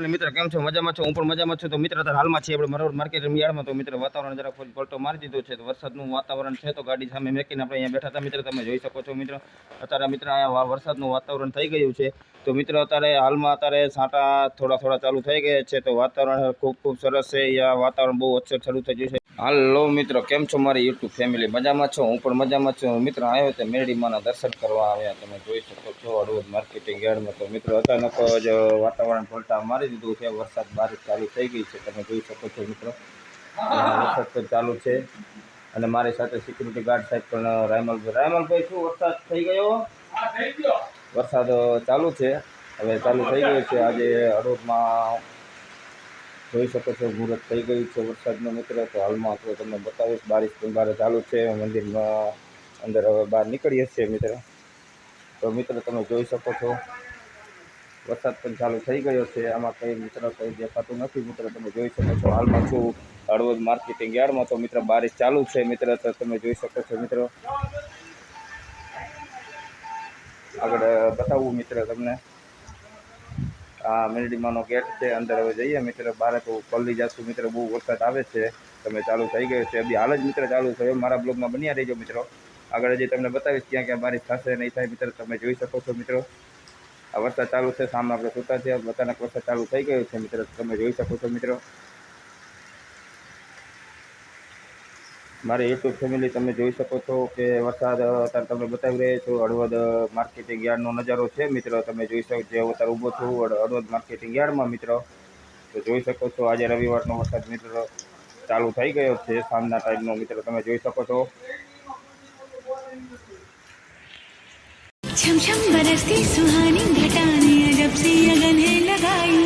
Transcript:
मित्र केम छो मजा में छो? हूँ पण मजा में छुं। तो मित्र हाल में छे आपणे मरोड़ मार्केट यार्ड में। तो मित्र वातावरण जरा पलटो मारी दीधो छे। तो वरसादनुं वातावरण छे। तो गाड़ी सामे मेकीने आपणे अहींया बैठा था मित्र, तमे जोई शको छो मित्र। अत्यारे मित्र अहींया वरसादनुं वातावरण थई गयुं छे। तो मित्र अत्यारे हालमां अत्यारे छांटा थोड़ा थोड़ा चालू थई गया छे। तो वातावरण खूब खूब सरस छे। या वातावरण बहु अच्छे चालू थई गयुं छे। हेलो मित्र केम छो मारी यूट्यूब फैमिली? मजा में छो? हूँ पण मजा में छुं। मित्र आव्यो तो मेरडी माना दर्शन करवा आव्या। तमे जोई शको छो हળવદ मार्केटिंग यार्ड में। तो मित्र अचानक ज वातावरण पलटा मारी दीधुं छे। वरसाद बारिश चालू थई गई छे। तमे जोई शको छो मित्र वरसाद पण चालू छे। अने मारी साथे सिक्युरिटी गार्ड साहेब पण रायमलभाई शुं वरसाद थई गयो? हां थई गयो। वरसाद चालू छे, हवे चालू थई गयो छे। आजे हળવદમાં જોઈ શકો છો મુહૂર્ત થઈ ગયું છે વરસાદનું મિત્ર। તો હાલમાં આપણે તમને બતાવીશ બારિશ પણ બહાર ચાલુ છે મંદિરમાં અંદર હવે બહાર નીકળીએ છીએ મિત્ર। તો મિત્ર તમે જોઈ શકો છો વરસાદ પણ ચાલુ થઈ ગયો છે। આમાં કંઈ મિત્ર કંઈ દેખાતું નથી મિત્ર, તમે જોઈ શકો છો। હાલમાં છું હળવદ માર્કેટિંગ યાર્ડમાં। તો મિત્ર બારિશ ચાલુ છે મિત્ર, તો તમે જોઈ શકો છો મિત્ર। આગળ બતાવું મિત્ર તમને। आ मेरडीमानो गेट है अंदर हवे जाइए मित्र। बारे तो पल्ली जासु मित्र, बहु वरसाद आवे छे। तमे चालू थई गयो छे, अभी हाल ज मित्र चालू थयो। मारा ब्लॉग में बन्या रहीजो मित्रों। आगळ हजी तमने बतावीश क्यां क्यां बारिश थशे नहीं थाय मित्र, तमे जोई शको छो मित्रों। आ वरसाद चालू छे, सामे आपणे सुता छे, अचानक वरसाद चालू थई गयो छे मित्र, तमे जोई शको छो मित्रों। मारे यूट्यूब फैमिली तमे जोई शको छो कि वरसाद अत्यारे तमने बतावी रह्यो छो हળવદ मार्केटिंग यार्डनो नजारो छे मित्र। तमे जोई शको छो अत्यारे ऊभो छुं हળવદ मार्केटिंग यार्डमां मित्र। तो जोई शको छो आज रविवारनो वरसाद मित्र चालू थई गयो छे साँजना टाइमनो मित्र, तमे जोई शको छो। छम छम बरसती सुहानी घटाने अजब सी अगन है लगाई।